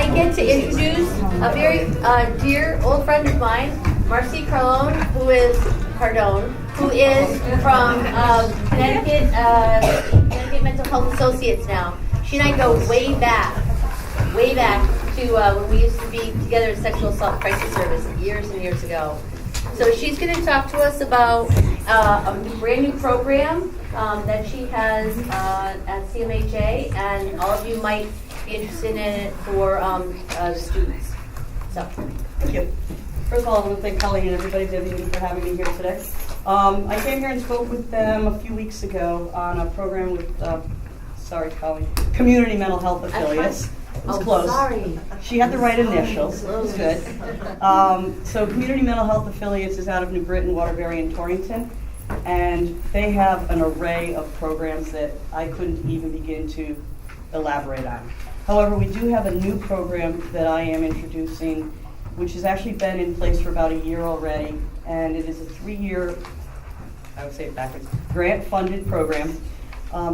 I get to introduce a very dear old friend of mine, Marcy Cardone, who is from Connecticut Mental Health Associates now. She and I go way back to when we used to be together in Sexual Assault Crisis Service years and years ago. So she's going to talk to us about a brand new program that she has at CMHA, and all of you might be interested in it for the students. So, thank you. First of all, I want to thank Colleen and everybody for having me here today. I came here and spoke with them a few weeks ago on a program with, Colleen, Community Mental Health Affiliates. It was close. Sorry. She had the right initials. It was good. So Community Mental Health Affiliates is out of New Britain, Waterbury, and Torrington. And they have an array of programs that I couldn't even begin to elaborate on. However, we do have a new program that I am introducing, which has actually been in place for about a year already. And it is a 3-year, I would say it backwards, grant-funded program,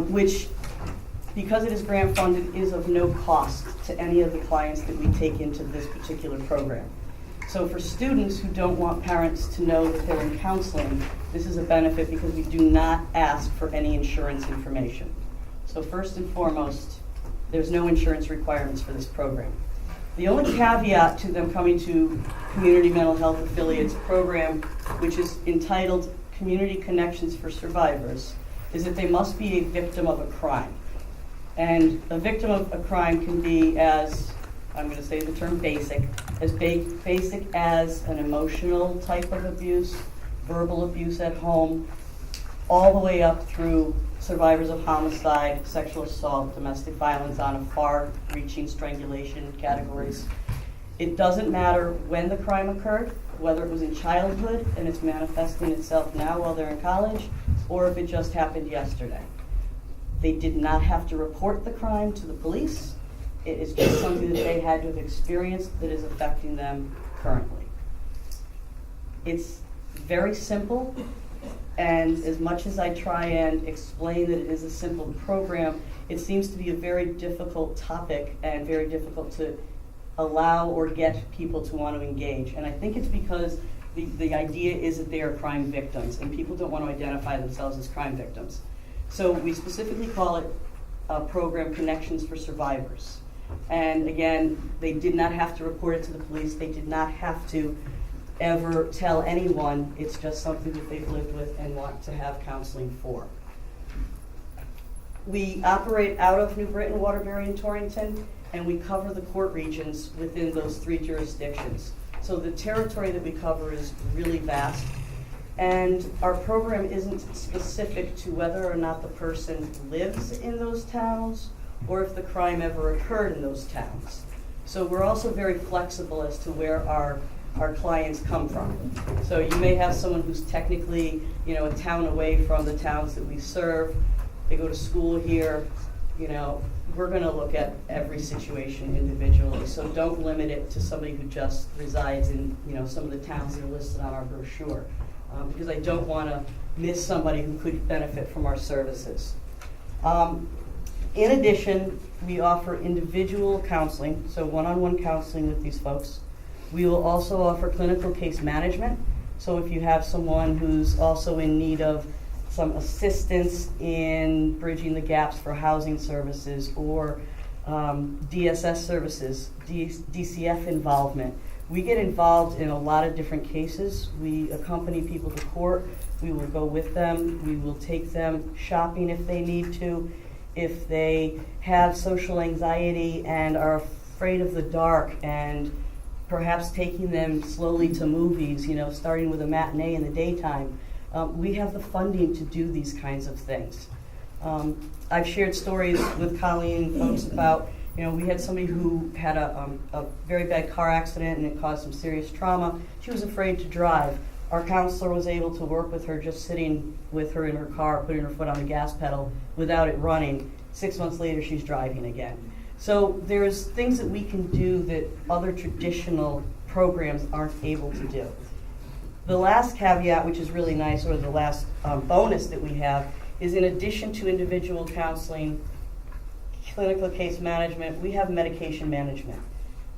which, because it is grant-funded, is of no cost to any of the clients that we take into this particular program. So for students who don't want parents to know that they're in counseling, this is a benefit because we do not ask for any insurance information. So first and foremost, there's no insurance requirements for this program. The only caveat to them coming to Community Mental Health Affiliates program, which is entitled Community Connections for Survivors, is that they must be a victim of a crime. And a victim of a crime can be, as I'm going to say the term basic, as basic as an emotional type of abuse, verbal abuse at home, all the way up through survivors of homicide, sexual assault, domestic violence on a far-reaching strangulation categories. It doesn't matter when the crime occurred, whether it was in childhood and it's manifesting itself now while they're in college, or if it just happened yesterday. They did not have to report the crime to the police. It is just something that they had to have experienced that is affecting them currently. It's very simple, and as much as I try and explain that it is a simple program, it seems to be a very difficult topic and very difficult to allow or get people to want to engage. And I think it's because the idea is that they are crime victims, and people don't want to identify themselves as crime victims. So we specifically call it a program Connections for Survivors. And again, they did not have to report it to the police. They did not have to ever tell anyone. It's just something that they've lived with and want to have counseling for. We operate out of New Britain, Waterbury, and Torrington, and we cover the court regions within those 3 jurisdictions. So the territory that we cover is really vast. And our program isn't specific to whether or not the person lives in those towns or if the crime ever occurred in those towns. So we're also very flexible as to where our clients come from. So you may have someone who's technically, a town away from the towns that we serve. They go to school here. We're going to look at every situation individually. So don't limit it to somebody who just resides in, some of the towns that are listed on our brochure. Because I don't want to miss somebody who could benefit from our services. In addition, we offer individual counseling, so one-on-one counseling with these folks. We will also offer clinical case management. So if you have someone who's also in need of some assistance in bridging the gaps for housing services or DSS services, DCF involvement, we get involved in a lot of different cases. We accompany people to court. We will go with them. We will take them shopping if they need to. If they have social anxiety and are afraid of the dark, and perhaps taking them slowly to movies, starting with a matinee in the daytime, we have the funding to do these kinds of things. I've shared stories with Colleen and folks about we had somebody who had a very bad car accident and it caused some serious trauma. She was afraid to drive. Our counselor was able to work with her just sitting with her in her car, putting her foot on the gas pedal without it running. 6 months later, she's driving again. So there's things that we can do that other traditional programs aren't able to do. The last caveat, which is really nice, or the last bonus that we have, is in addition to individual counseling, clinical case management, we have medication management.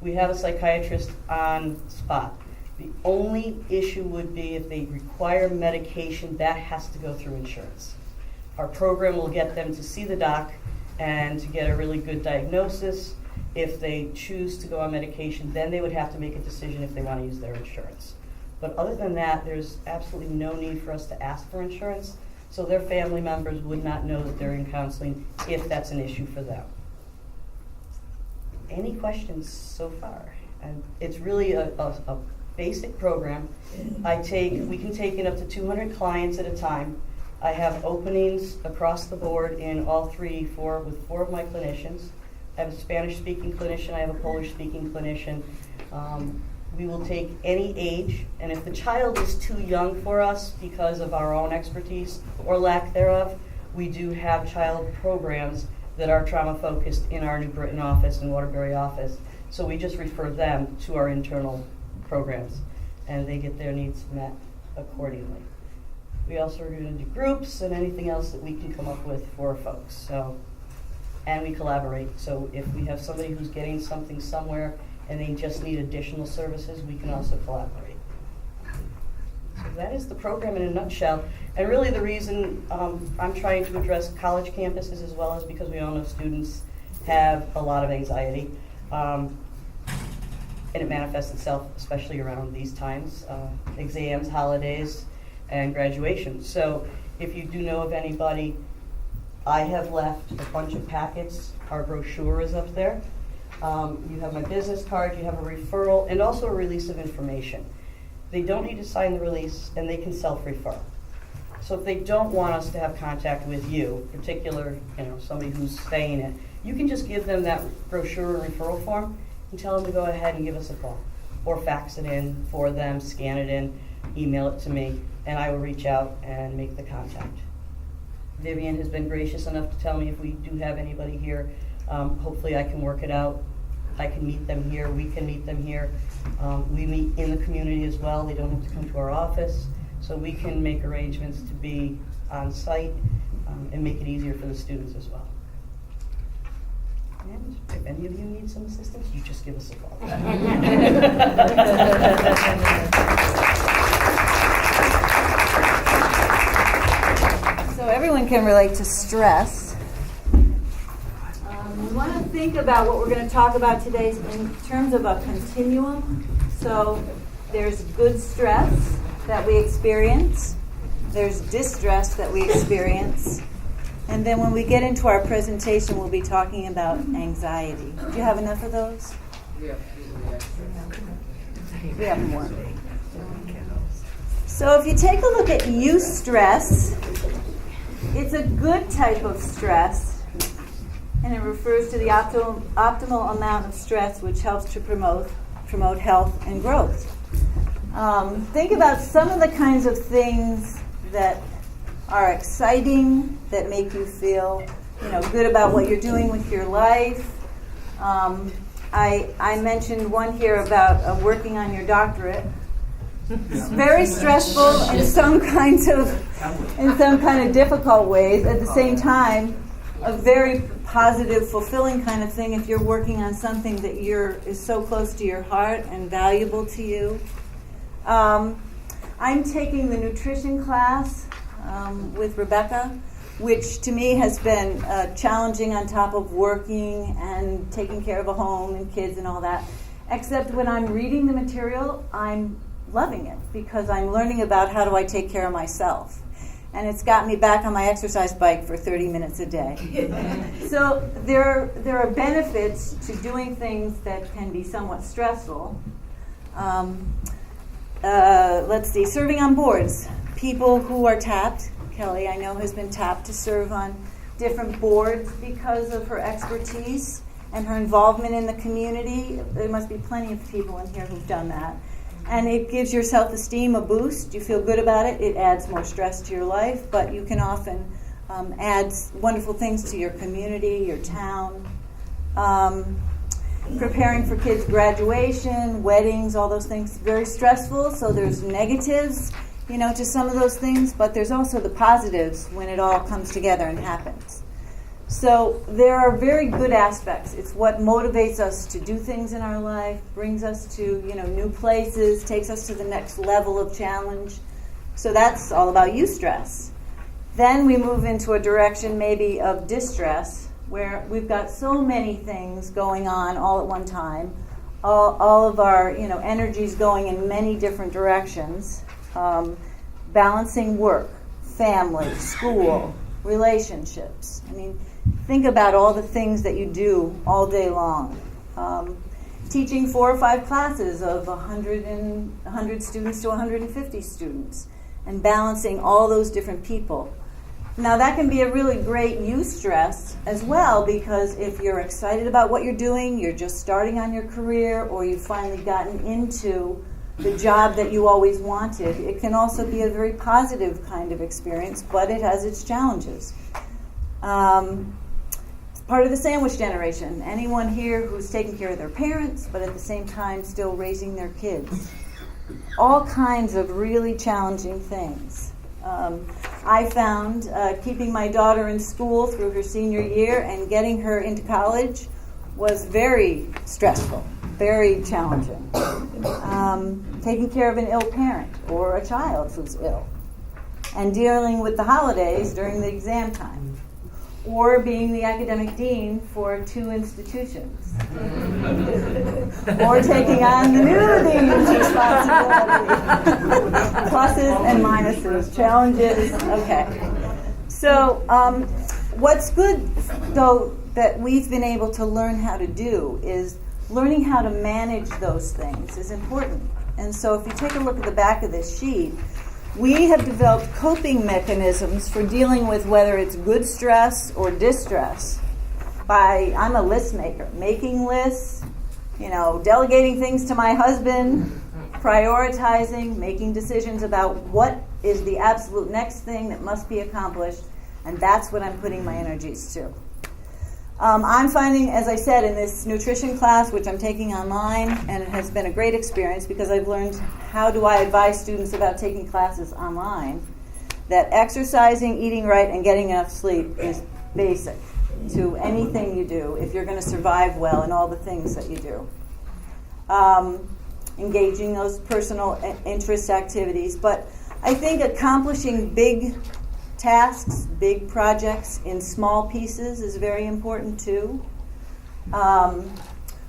We have a psychiatrist on spot. The only issue would be if they require medication, that has to go through insurance. Our program will get them to see the doc and to get a really good diagnosis. If they choose to go on medication, then they would have to make a decision if they want to use their insurance. But other than that, there's absolutely no need for us to ask for insurance, so their family members would not know that they're in counseling if that's an issue for them. Any questions so far? And it's really a basic program. We can take in up to 200 clients at a time. I have openings across the board in all with four of my clinicians. I have a Spanish-speaking clinician, I have a Polish-speaking clinician. We will take any age, and if the child is too young for us because of our own expertise or lack thereof, we do have child programs that are trauma-focused in our New Britain office and Waterbury office. So we just refer them to our internal programs, and they get their needs met accordingly. We also are going to do groups and anything else that we can come up with for folks. So, and we collaborate. So if we have somebody who's getting something somewhere and they just need additional services, we can also collaborate. So that is the program in a nutshell. And really the reason I'm trying to address college campuses as well is because we all know students have a lot of anxiety. And it manifests itself especially around these times, exams, holidays, and graduation. So if you do know of anybody, I have left a bunch of packets. Our brochure is up there. You have my business card, you have a referral, and also a release of information. They don't need to sign the release, and they can self-refer. So if they don't want us to have contact with you, particular, somebody who's saying it, you can just give them that brochure or referral form and tell them to go ahead and give us a call, or fax it in for them, scan it in, email it to me, and I will reach out and make the contact. Vivian has been gracious enough to tell me if we do have anybody here, hopefully I can work it out. I can meet them here, we can meet them here. We meet in the community as well. They don't have to come to our office, so we can make arrangements to be on site and make it easier for the students as well. And if any of you need some assistance, you just give us a call. So everyone can relate to stress. We want to think about what we're going to talk about today in terms of a continuum. So there's good stress that we experience. There's distress that we experience. And then when we get into our presentation, we'll be talking about anxiety. Do you have enough of those? We have more. So if you take a look at eustress, it's a good type of stress, and it refers to the optimal amount of stress which helps to promote health and growth. Think about some of the kinds of things that are exciting, that make you feel, good about what you're doing with your life. I mentioned one here about working on your doctorate. It's very stressful in some kind of difficult ways. At the same time, a very positive, fulfilling kind of thing if you're working on something that is so close to your heart and valuable to you. I'm taking the nutrition class with Rebecca, which to me has been challenging on top of working and taking care of a home and kids and all that. Except when I'm reading the material, I'm loving it because I'm learning about how do I take care of myself. And it's got me back on my exercise bike for 30 minutes a day. So there are benefits to doing things that can be somewhat stressful. Let's see, serving on boards. People who are tapped, Kelly I know has been tapped to serve on different boards because of her expertise and her involvement in the community. There must be plenty of people in here who've done that. And it gives your self-esteem a boost. You feel good about it. It adds more stress to your life, but you can often add wonderful things to your community, your town. Preparing for kids' graduation, weddings, all those things, very stressful. So there's negatives, to some of those things, but there's also the positives when it all comes together and happens. So there are very good aspects. It's what motivates us to do things in our life, brings us to new places, takes us to the next level of challenge. So that's all about eustress. Then we move into a direction maybe of distress, where we've got so many things going on all at one time. All of our energies going in many different directions. Balancing work, family, school, relationships. I mean, think about all the things that you do all day long. Teaching 4 or 5 classes of 100 students to 150 students, and balancing all those different people. Now that can be a really great eustress as well, because if you're excited about what you're doing, you're just starting on your career, or you've finally gotten into the job that you always wanted, it can also be a very positive kind of experience, but it has its challenges. It's part of the sandwich generation. Anyone here who's taking care of their parents, but at the same time still raising their kids. All kinds of really challenging things. I found keeping my daughter in school through her senior year and getting her into college was very stressful, very challenging. Taking care of an ill parent or a child who's ill, and dealing with the holidays during the exam time, or being the academic dean for 2 institutions, or taking on the new dean's responsibility. Pluses and minuses, challenges. Okay. So what's good, though, that we've been able to learn how to do is learning how to manage those things is important. And so if you take a look at the back of this sheet, we have developed coping mechanisms for dealing with whether it's good stress or distress. I'm a list maker, making lists, delegating things to my husband, prioritizing, making decisions about what is the absolute next thing that must be accomplished, and that's what I'm putting my energies to. I'm finding, as I said, in this nutrition class, which I'm taking online, and it has been a great experience because I've learned how do I advise students about taking classes online, that exercising, eating right, and getting enough sleep is basic to anything you do if you're going to survive well in all the things that you do. Engaging those personal interest activities. But I think accomplishing big tasks, big projects in small pieces is very important too.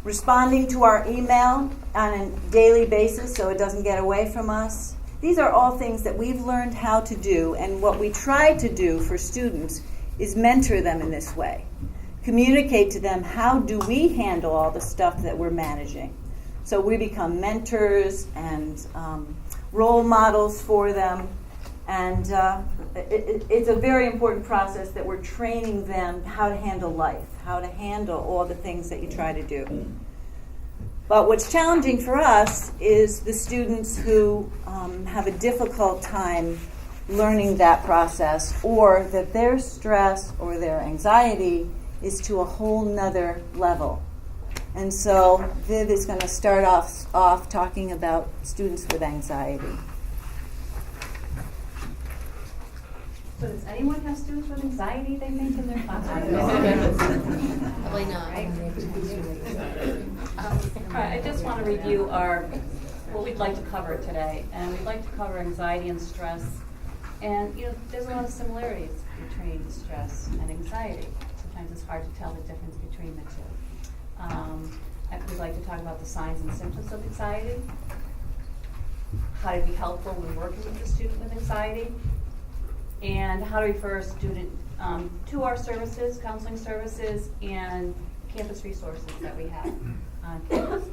Responding to our email on a daily basis so it doesn't get away from us. These are all things that we've learned how to do, and what we try to do for students is mentor them in this way. Communicate to them, how do we handle all the stuff that we're managing? So we become mentors and role models for them. And it's a very important process that we're training them how to handle life, how to handle all the things that you try to do. But what's challenging for us is the students who have a difficult time learning that process, or that their stress or their anxiety is to a whole nother level. And so Viv is going to start off talking about students with anxiety. So does anyone have students with anxiety, they think, in their classroom? Probably not. All right, I just want to review what we'd like to cover today. And we'd like to cover anxiety and stress. And, there's a lot of similarities between stress and anxiety. Sometimes it's hard to tell the difference between the two. We'd like to talk about the signs and symptoms of anxiety, how to be helpful when working with a student with anxiety, and how to refer a student to our services, counseling services, and campus resources that we have on campus.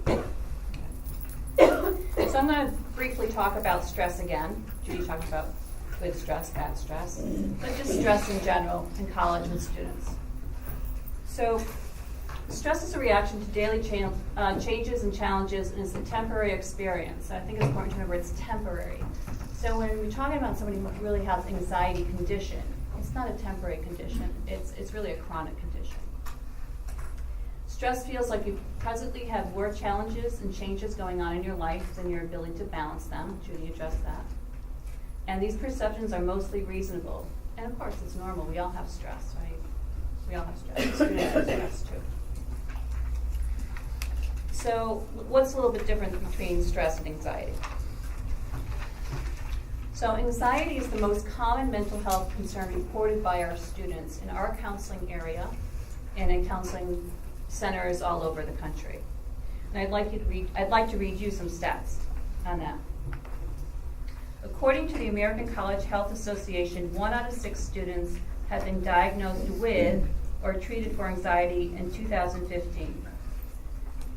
So I'm going to briefly talk about stress again. Judy talked about good stress, bad stress, but just stress in general in college with students. So stress is a reaction to daily changes and challenges, and is a temporary experience. So I think it's important to remember it's temporary. So when we're talking about somebody who really has anxiety condition, it's not a temporary condition. It's really a chronic condition. Stress feels like you presently have more challenges and changes going on in your life than your ability to balance them. Judy addressed that. And these perceptions are mostly reasonable. And of course, it's normal. We all have stress, right? We all have stress. Students have stress too. So what's a little bit different between stress and anxiety? So anxiety is the most common mental health concern reported by our students in our counseling area and in counseling centers all over the country. And I'd like to read you some stats on that. According to the American College Health Association, 1 out of 6 students have been diagnosed with or treated for anxiety in 2015.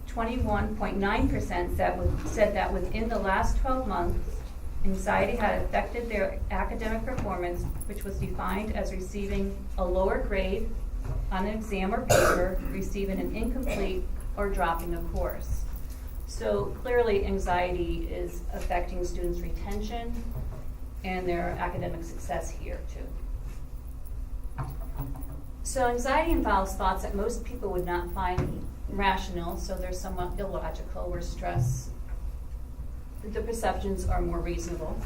21.9% said that within the last 12 months, anxiety had affected their academic performance, which was defined as receiving a lower grade on an exam or paper, receiving an incomplete, or dropping a course. So clearly anxiety is affecting students' retention and their academic success here too. So anxiety involves thoughts that most people would not find rational, so they're somewhat illogical, where stress, the perceptions are more reasonable.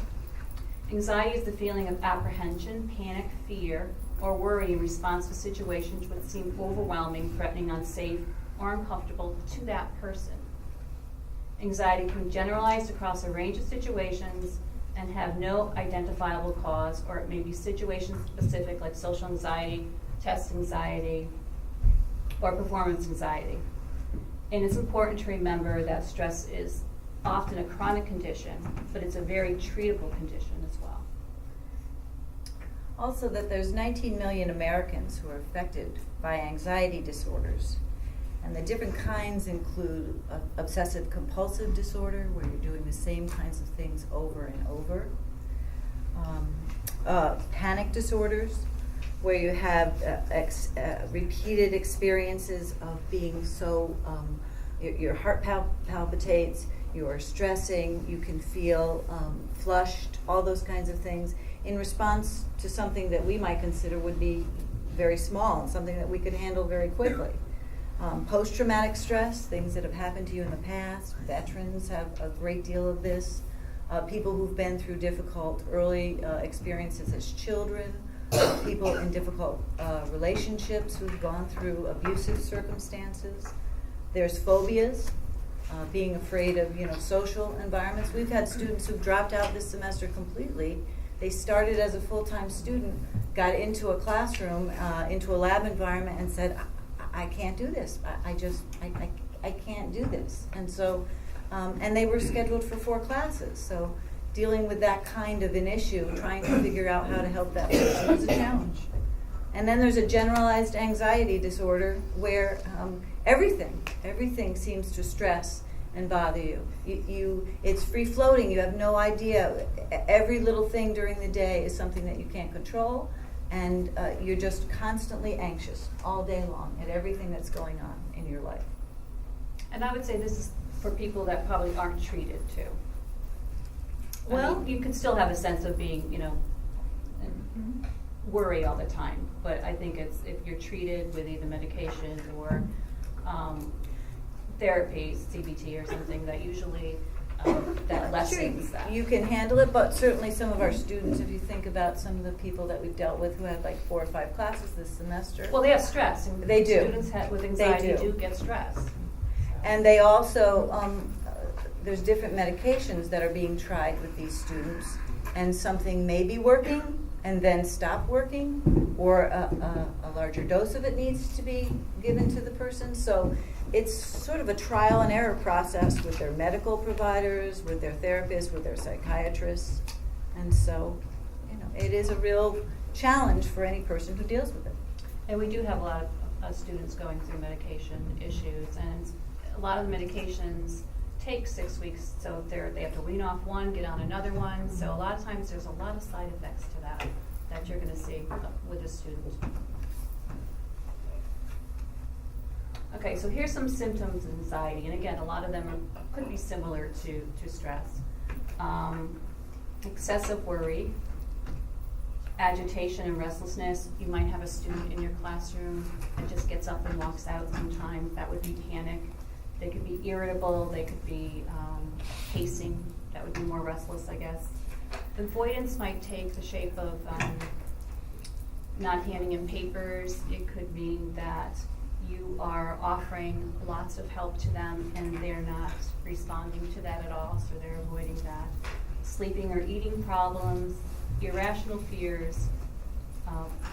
Anxiety is the feeling of apprehension, panic, fear, or worry in response to situations which seem overwhelming, threatening, unsafe, or uncomfortable to that person. Anxiety can be generalized across a range of situations and have no identifiable cause, or it may be situation-specific, like social anxiety, test anxiety, or performance anxiety. And it's important to remember that stress is often a chronic condition, but it's a very treatable condition as well. Also, that there's 19 million Americans who are affected by anxiety disorders. And the different kinds include obsessive compulsive disorder, where you're doing the same kinds of things over and over. Panic disorders, where you have repeated experiences of being so, your heart palpitates, you are stressing, you can feel flushed, all those kinds of things, in response to something that we might consider would be very small and something that we could handle very quickly. Post-traumatic stress, things that have happened to you in the past. Veterans have a great deal of this. People who've been through difficult early experiences as children, people in difficult relationships who've gone through abusive circumstances. There's phobias, being afraid of social environments. We've had students who've dropped out this semester completely. They started as a full-time student, got into a classroom, into a lab environment, and said, I can't do this. I can't do this. And so, and they were scheduled for 4 classes. So dealing with that kind of an issue, trying to figure out how to help that person is a challenge. And then there's a generalized anxiety disorder where everything seems to stress and bother you. It's free floating. You have no idea. Every little thing during the day is something that you can't control. And you're just constantly anxious all day long at everything that's going on in your life. And I would say this is for people that probably aren't treated too. Well, I mean, you can still have a sense of being, worry all the time. But I think it's if you're treated with either medication or therapy, CBT or something, that usually that lessens that. You can handle it, but certainly some of our students, if you think about some of the people that we've dealt with who had like 4 or 5 classes this semester. Well, they have stress. And they do. Students with anxiety do get stressed. And they also, there's different medications that are being tried with these students, and something may be working and then stop working, or a larger dose of it needs to be given to the person. So it's sort of a trial and error process with their medical providers, with their therapists, with their psychiatrists. And so, it is a real challenge for any person who deals with it. And we do have a lot of students going through medication issues, and a lot of the medications take 6 weeks, so they have to wean off one, get on another one. So a lot of times there's a lot of side effects to that you're going to see with a student. Okay, so here's some symptoms of anxiety, and again, a lot of them could be similar to stress. Excessive worry, agitation and restlessness. You might have a student in your classroom that just gets up and walks out sometimes. That would be panic. They could be irritable. They could be pacing. That would be more restless, I guess. Avoidance might take the shape of not handing in papers. It could mean that you are offering lots of help to them and they're not responding to that at all, so they're avoiding that. Sleeping or eating problems, irrational fears,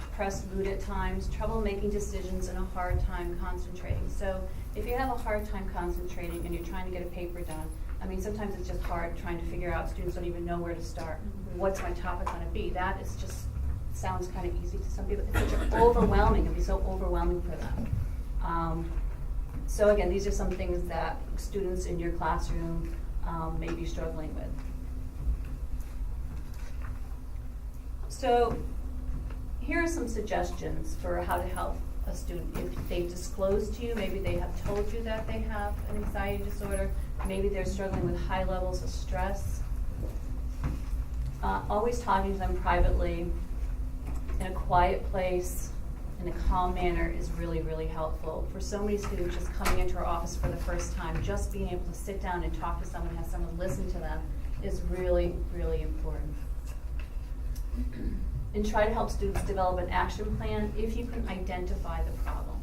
depressed mood at times, trouble making decisions, and a hard time concentrating. So if you have a hard time concentrating and you're trying to get a paper done, I mean, sometimes it's just hard trying to figure out, students don't even know where to start. What's my topic going to be? That is just, sounds kind of easy to some people. It's such overwhelming. It can be so overwhelming for them. So again, these are some things that students in your classroom may be struggling with. So here are some suggestions for how to help a student. If they've disclosed to you, maybe they have told you that they have an anxiety disorder, maybe they're struggling with high levels of stress. Always talking to them privately, in a quiet place, in a calm manner is really, really helpful. For so many students just coming into our office for the first time, just being able to sit down and talk to someone, have someone listen to them is really, really important. And try to help students develop an action plan if you can identify the problem.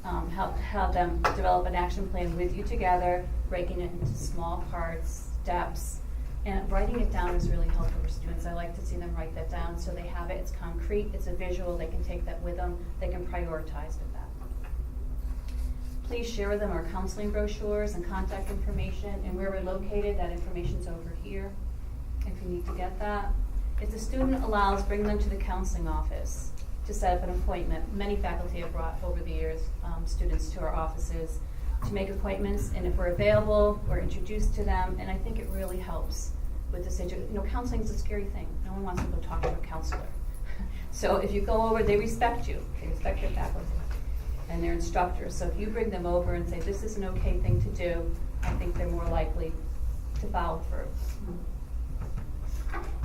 Have them develop an action plan with you together, breaking it into small parts, steps, and writing it down is really helpful for students. I like to see them write that down so they have it, it's concrete, it's a visual, they can take that with them, they can prioritize with that. Please share with them our counseling brochures and contact information, and where we're located, that information's over here if you need to get that. If the student allows, bring them to the counseling office to set up an appointment. Many faculty have brought over the years students to our offices to make appointments, and if we're available, we're introduced to them, and I think it really helps with the situation. You know, counseling is a scary thing. No one wants to go talk to a counselor. So if you go over, they respect you. They respect your faculty and their instructors. So if you bring them over and say, this is an okay thing to do, I think they're more likely to follow through.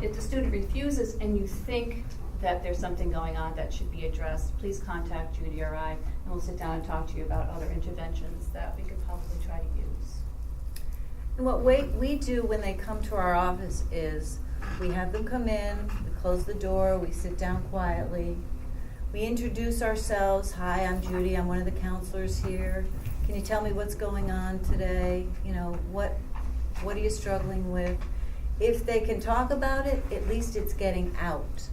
If the student refuses and you think that there's something going on that should be addressed, please contact Judy or I, and we'll sit down and talk to you about other interventions that we could probably try to use. And what we do when they come to our office is we have them come in, we close the door, we sit down quietly, we introduce ourselves. Hi, I'm Judy, I'm one of the counselors here. Can you tell me what's going on today? You know, what are you struggling with? If they can talk about it, at least it's getting out.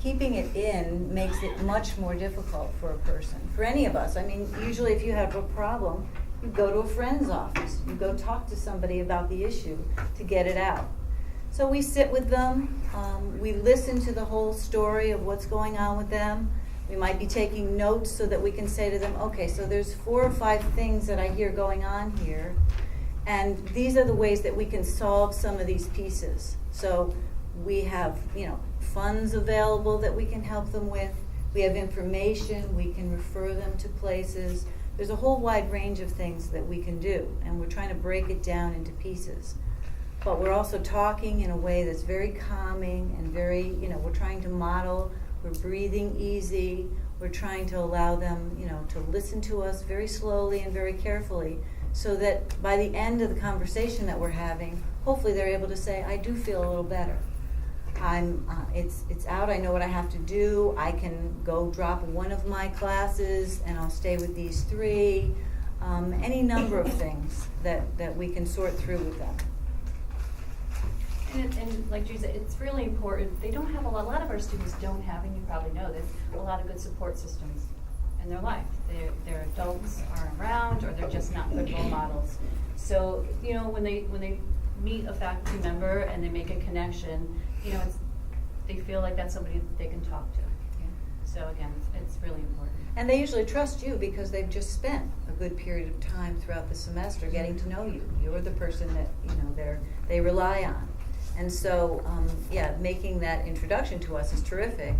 Keeping it in makes it much more difficult for a person, for any of us. I mean, usually if you have a problem, you go to a friend's office. You go talk to somebody about the issue to get it out. So we sit with them. We listen to the whole story of what's going on with them. We might be taking notes so that we can say to them, okay, so there's 4 or 5 things that I hear going on here. And these are the ways that we can solve some of these pieces. So we have, funds available that we can help them with. We have information. We can refer them to places. There's a whole wide range of things that we can do, and we're trying to break it down into pieces. But we're also talking in a way that's very calming and very, we're trying to model. We're breathing easy. We're trying to allow them, to listen to us very slowly and very carefully, so that by the end of the conversation that we're having, hopefully they're able to say, I do feel a little better. It's out, I know what I have to do. I can go drop one of my classes and I'll stay with these 3. Any number of things that we can sort through with them. And like you said, it's really important. They don't have a lot of our students don't have, and you probably know this, a lot of good support systems in their life. Their adults aren't around, or they're just not good role models. So, when they meet a faculty member and they make a connection, they feel like that's somebody that they can talk to. Yeah. So again, it's really important. And they usually trust you because they've just spent a good period of time throughout the semester getting to know you. You're the person that they rely on. And so, making that introduction to us is terrific,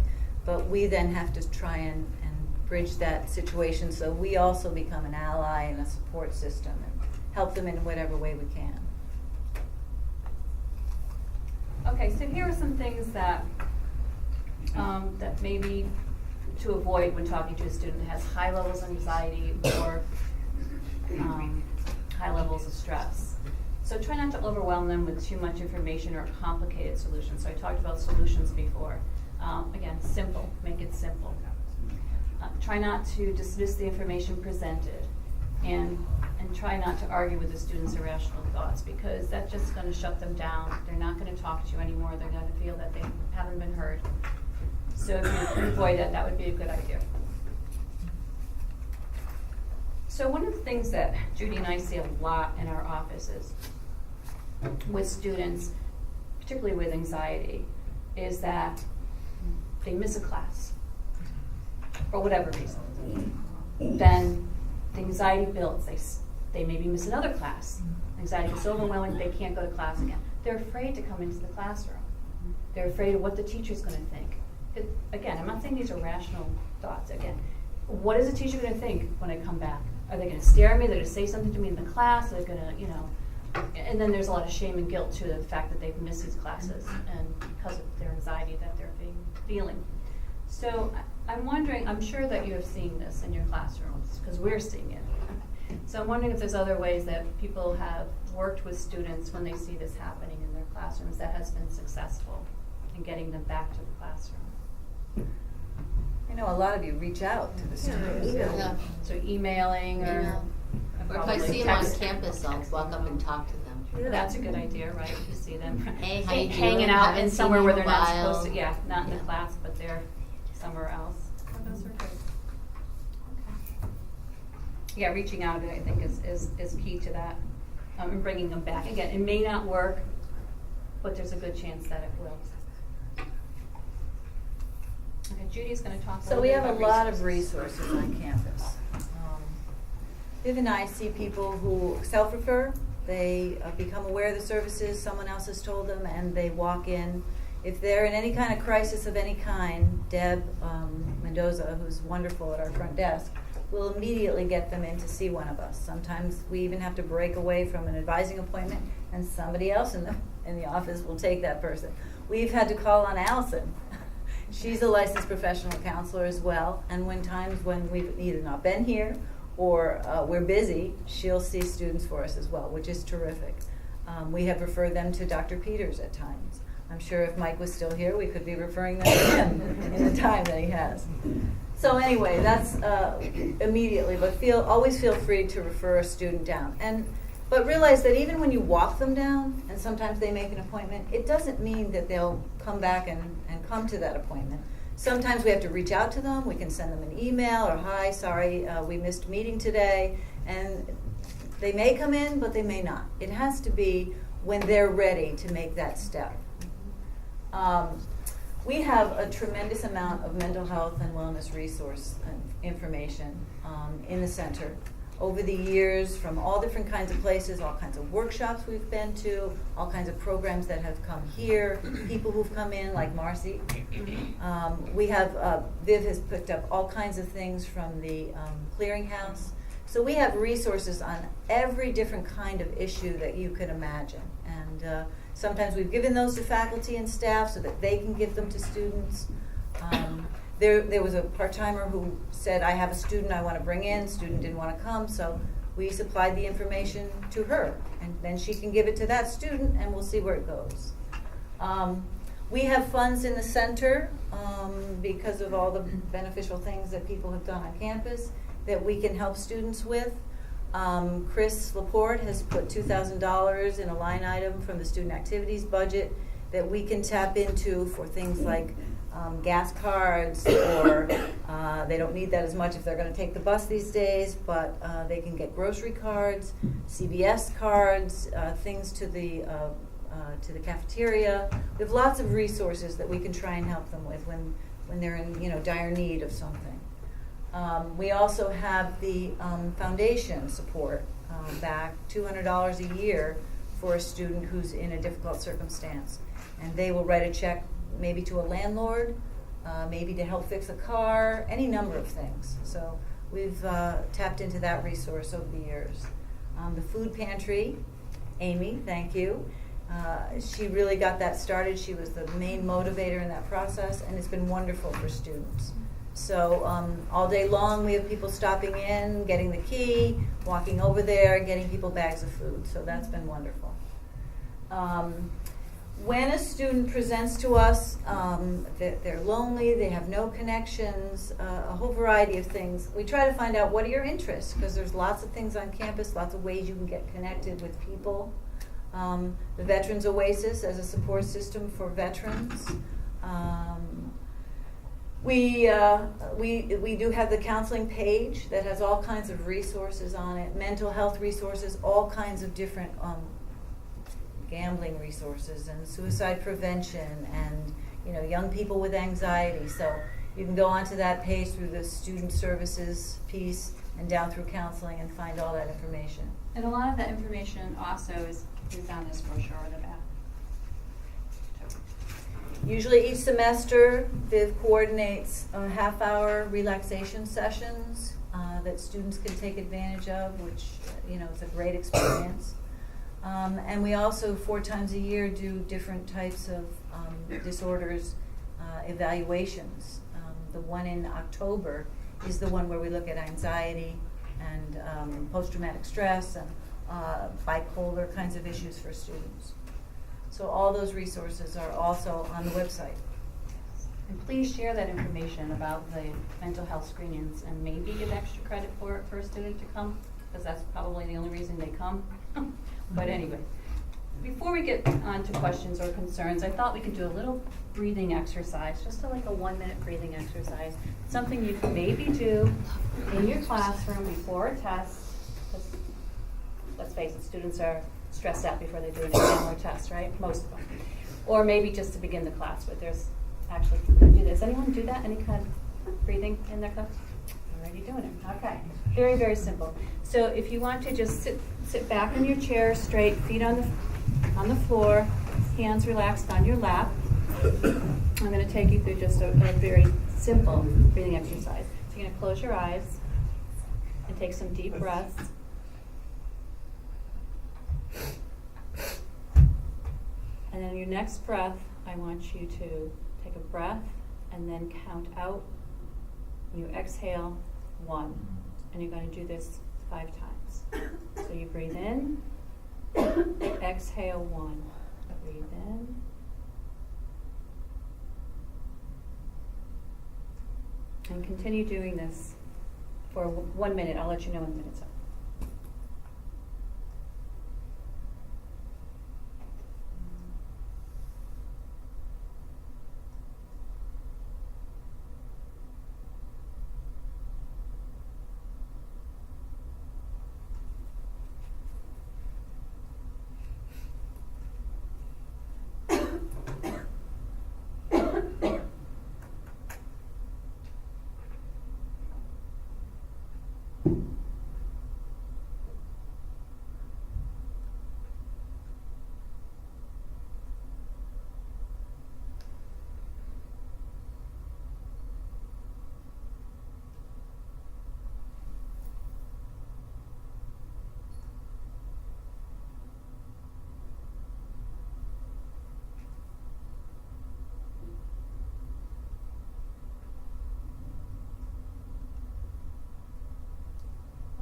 but we then have to try and bridge that situation so we also become an ally and a support system and help them in whatever way we can. Okay, so here are some things that that maybe to avoid when talking to a student that has high levels of anxiety or high levels of stress. So try not to overwhelm them with too much information or complicated solutions. So I talked about solutions before. Again, simple, make it simple. Try not to dismiss the information presented, and try not to argue with the students' irrational thoughts, because that's just going to shut them down. They're not going to talk to you anymore. They're going to feel that they haven't been heard. So if you can avoid that, that would be a good idea. So one of the things that Judy and I see a lot in our offices with students, particularly with anxiety, is that they miss a class for whatever reason. Then the anxiety builds. They maybe miss another class. Anxiety is so overwhelming they can't go to class again. They're afraid to come into the classroom. They're afraid of what the teacher's going to think. Again, I'm not saying these are rational thoughts. Again, what is the teacher going to think when I come back? Are they going to stare at me? They're going to say something to me in the class? They're going to, and then there's a lot of shame and guilt to the fact that they've missed these classes and because of their anxiety that they're feeling. So I'm wondering, I'm sure that you have seen this in your classrooms because we're seeing it. So I'm wondering if there's other ways that people have worked with students when they see this happening in their classrooms that has been successful in getting them back to the classroom. I know a lot of you reach out to the students. Yeah. So emailing or Or if I probably see them on text. campus, I'll walk up and talk to them. That's a good idea, right? If you see them Hey, how you doing? hanging out Haven't in seen somewhere you where in they're a not while. supposed to, not in the class, but they're somewhere else. Oh, those are good. Okay. Yeah, reaching out, I think, is key to that, and bringing them back. Again, it may not work, but there's a good chance that it will. Okay, Judy's going to talk a So little we bit have a about lot of resources. resources on campus. Viv and I see people who self-refer. They become aware of the services, someone else has told them, and they walk in. If they're in any kind of crisis of any kind, Deb Mendoza, who's wonderful at our front desk, will immediately get them in to see one of us. Sometimes we even have to break away from an advising appointment, and somebody else in the office will take that person. We've had to call on Allison. She's a licensed professional counselor as well, and when we've either not been here or we're busy, she'll see students for us as well, which is terrific. We have referred them to Dr. Peters at times. I'm sure if Mike was still here, we could be referring them to him in the time that he has. So anyway, that's immediately, but always feel free to refer a student down. But realize that even when you walk them down, and sometimes they make an appointment, it doesn't mean that they'll come back and come to that appointment. Sometimes we have to reach out to them. We can send them an email or, hi, sorry, we missed a meeting today. And they may come in, but they may not. It has to be when they're ready to make that step. We have a tremendous amount of mental health and wellness resource information in the center. Over the years, from all different kinds of places, all kinds of workshops we've been to, all kinds of programs that have come here, people who've come in, like Marcy. We have, Viv has picked up all kinds of things from the clearinghouse. So we have resources on every different kind of issue that you could imagine. And sometimes we've given those to faculty and staff so that they can give them to students. There was a part-timer who said, I have a student I want to bring in. Student didn't want to come, so we supplied the information to her. And then she can give it to that student, and we'll see where it goes. We have funds in the center because of all the beneficial things that people have done on campus that we can help students with. Chris Laporte has put $2,000 in a line item from the student activities budget that we can tap into for things like gas cards, or they don't need that as much if they're going to take the bus these days, but they can get grocery cards, CVS cards, things to the cafeteria. We have lots of resources that we can try and help them with when they're in dire need of something. We also have the foundation support back $200 a year for a student who's in a difficult circumstance, and they will write a check maybe to a landlord, maybe to help fix a car, any number of things. So we've tapped into that resource over the years. The food pantry, Amy, thank you. She really got that started. She was the main motivator in that process, and it's been wonderful for students. So all day long we have people stopping in, getting the key, walking over there, getting people bags of food. So that's been wonderful. when a student presents to us, they're lonely, they have no connections, a whole variety of things, we try to find out what are your interests, because there's lots of things on campus, lots of ways you can get connected with people. The Veterans Oasis as a support system for veterans. We do have the counseling page that has all kinds of resources on it, mental health resources, all kinds of different gambling resources and suicide prevention and young people with anxiety. So you can go onto that page through the student services piece and down through counseling and find all that information. And a lot of that information also is on this brochure in the back. Usually each semester, Viv coordinates half-hour relaxation sessions that students can take advantage of, which is a great experience. And we also 4 times a year do different types of disorders evaluations. The one in October is the one where we look at anxiety and post-traumatic stress and bipolar kinds of issues for students. So all those resources are also on the website. And please share that information about the mental health screenings and maybe give extra credit for it for a student to come, because that's probably the only reason they come. But anyway, before we get on to questions or concerns, I thought we could do a little breathing exercise, just like a 1-minute breathing exercise. Something you can maybe do in your classroom before a test. Let's face it, students are stressed out before they do an exam or test, right? Most of them. Or maybe just to begin the class with. There's actually, do this. Anyone do that? Any kind of breathing in their class? Already doing it. Okay. Very, very simple. So if you want to just sit back in your chair, straight, feet on the floor, hands relaxed on your lap. I'm going to take you through just a very simple breathing exercise. So you're going to close your eyes and take some deep breaths. And then your next breath, I want you to take a breath and then count out. You exhale 1. And you're going to do this 5 times. So you breathe in, exhale 1. Breathe in. And continue doing this for 1 minute. I'll let you know when the minute's up.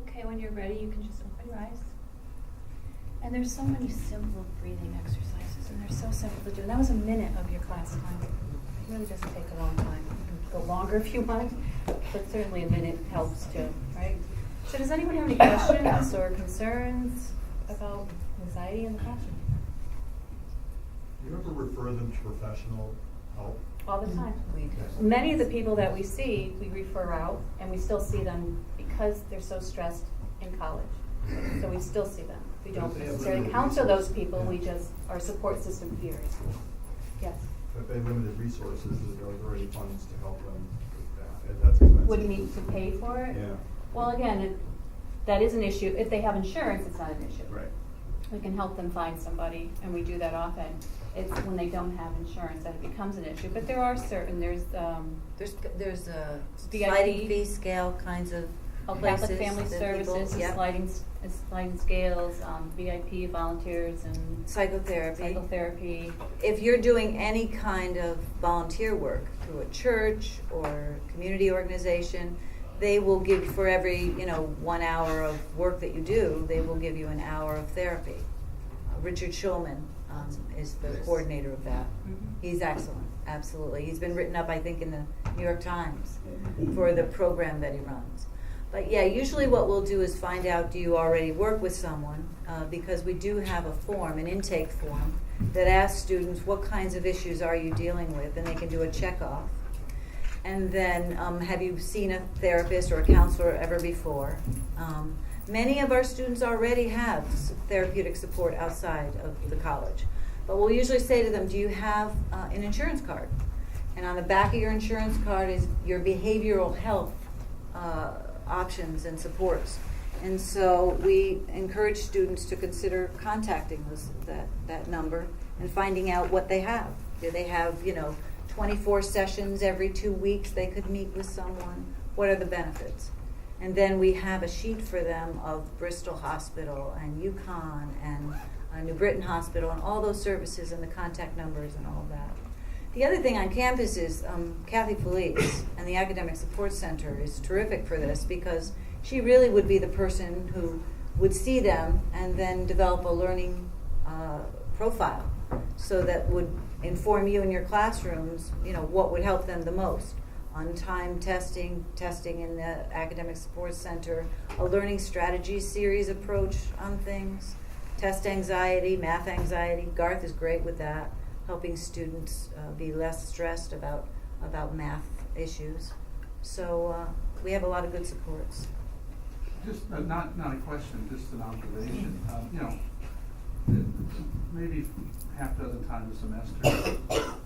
Okay, when you're ready, you can just open your eyes. And there's so many simple breathing exercises, and they're so simple to do. And that was a minute of your class time. It really doesn't take a long time. You can go longer if you want, but certainly a minute helps too, right? So does anyone have any questions or concerns about anxiety in the classroom? Do you ever refer them to professional help? All the time. We Many of the people that we see, we refer out, and we still see them because they're so stressed in college. So we still see them. We don't But if they have necessarily limited counsel those resources, people, yeah. we just, our support system here is. Yes. If they have limited resources, are there any funds to help them with that? That's expensive. Would need to pay for it? Yeah, Well, again, that is an issue. If they have insurance, it's not an issue. right. We can help them find somebody, and we do that often. It's when they don't have insurance that it becomes an issue. But there are certain, there's There's a VIP. sliding fee scale kinds of places Catholic Family that Services, people, yep. sliding scales, VIP volunteers, and psychotherapy. If you're doing any kind of volunteer work through a church or community organization, they will give, for every 1 hour of work that you do, they will give you an hour of therapy. Richard Schulman is the coordinator of that. He's excellent, absolutely. He's been written up, I think, in the New York Times for the program that he runs. But yeah, usually what we'll do is find out, do you already work with someone? Because we do have a form, an intake form, that asks students what kinds of issues are you dealing with, and they can do a checkoff. And then, have you seen a therapist or a counselor ever before? Many of our students already have therapeutic support outside of the college. But we'll usually say to them, do you have an insurance card? And on the back of your insurance card is your behavioral health options and supports. And so we encourage students to consider contacting that number and finding out what they have. Do they have, 24 sessions every 2 weeks they could meet with someone? What are the benefits? And then we have a sheet for them of Bristol Hospital and UConn and New Britain Hospital and all those services and the contact numbers and all of that. The other thing on campus is Kathy Felice and the Academic Support Center is terrific for this because she really would be the person who would see them and then develop a learning profile so that would inform you in your classrooms, what would help them the most. On-time testing in the Academic Support Center, a learning strategies series approach on things, test anxiety, math anxiety. Garth is great with that, helping students be less stressed about math issues. So we have a lot of good supports. Just not a question, just an observation. Maybe half a dozen times a semester,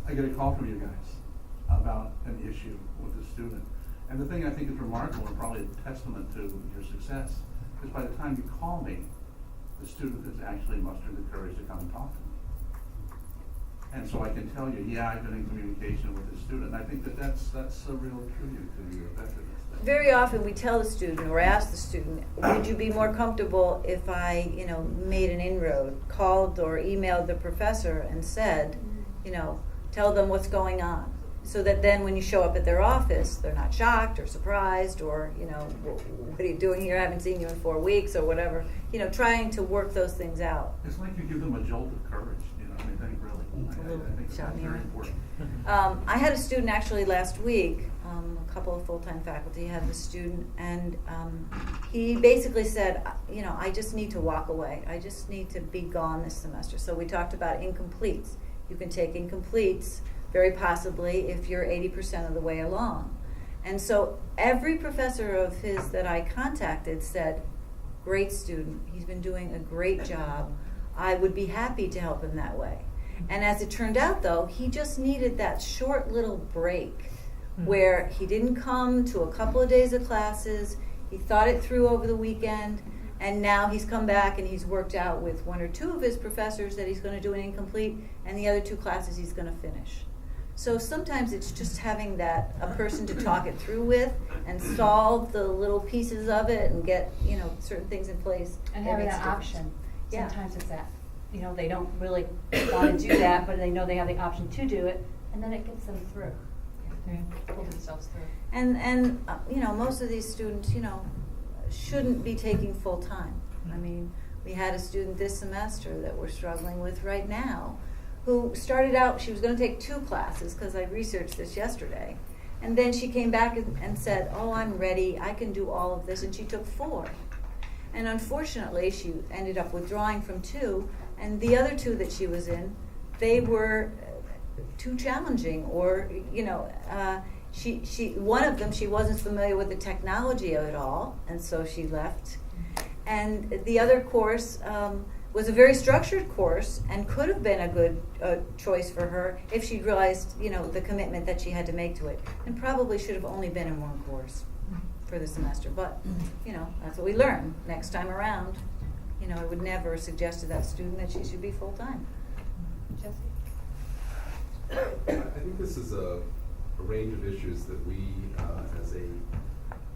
I get a call from you guys about an issue with a student. And the thing I think is remarkable and probably a testament to your success is by the time you call me, the student has actually mustered the courage to come and talk to me. And so I can tell you, yeah, I've been in communication with the student. And I think that's a real tribute to your effectiveness. Very often we tell the student or ask the student, would you be more comfortable if I, made an inroad, called or emailed the professor and said, tell them what's going on. So that then when you show up at their office, they're not shocked or surprised or, what are you doing here? I haven't seen you in 4 weeks or whatever. Trying to work those things out. It's like you give them a jolt of courage, I think that's very important. I had a student actually last week, a couple of full-time faculty had the student, and he basically said, I just need to walk away. I just need to be gone this semester. So we talked about incompletes. You can take incompletes, very possibly, if you're 80% of the way along. And so every professor of his that I contacted said, great student, he's been doing a great job. I would be happy to help him that way. And as it turned out, though, he just needed that short little break where he didn't come to a couple of days of classes, he thought it through over the weekend, and now he's come back and he's worked out with 1 or 2 of his professors that he's going to do an incomplete, and the other 2 classes he's going to finish. So sometimes it's just having a person to talk it through with and solve the little pieces of it and get, certain things in place. And having that option. Yeah. Sometimes it's that, they don't really want to do that, but they know they have the option to do it, and then it gets them through. Pull themselves through. And most of these students, shouldn't be taking full time. I mean, we had a student this semester that we're struggling with right now who started out, she was going to take 2 classes because I researched this yesterday. And then she came back and said, oh, I'm ready, I can do all of this. And she took 4. And unfortunately, she ended up withdrawing from 2. And the other 2 that she was in, they were too challenging. Or, one of them, she wasn't familiar with the technology of it all. And so she left. And the other course was a very structured course and could have been a good choice for her if she realized, the commitment that she had to make to it, and probably should have only been in 1 course for the semester. But, that's what we learn next time around. I would never suggest to that student that she should be full-time. Jesse? I think this is a range of issues that we, as an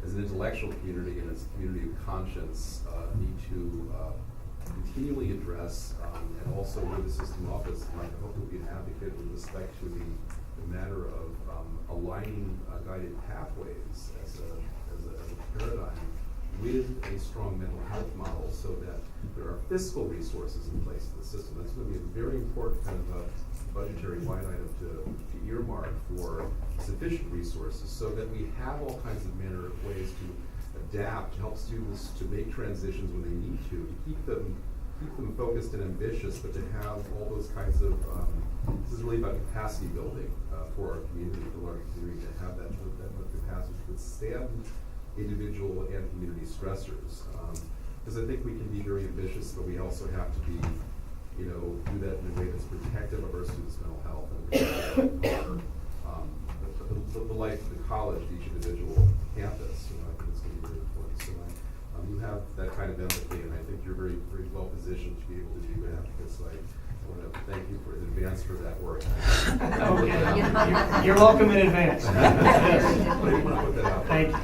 intellectual community and as a community of conscience, need to continually address, and also with the system office, I hope that we advocate with respect to the matter of aligning guided pathways as a paradigm with a strong mental health model so that there are fiscal resources in place in the system. That's going to be a very important kind of budgetary line item to earmark for sufficient resources so that we have all kinds of manner of ways to adapt, to help students to make transitions when they need to keep them focused and ambitious, but to have all those kinds of, this is really about capacity building for our community, the larger community, to have that capacity to withstand individual and community stressors. Because I think we can be very ambitious, but we also have to be, do that in a way that's protective of our students' mental health and protective of the life of the college, each individual campus. I think it's going to be very important. So you have that kind of empathy, and I think you're very, very well positioned to be able to do that. Because I want to thank you in advance for that work. You're welcome in advance. But I want to put that out there. Thank you.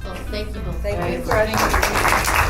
Well, thank you both. Thank very you much. for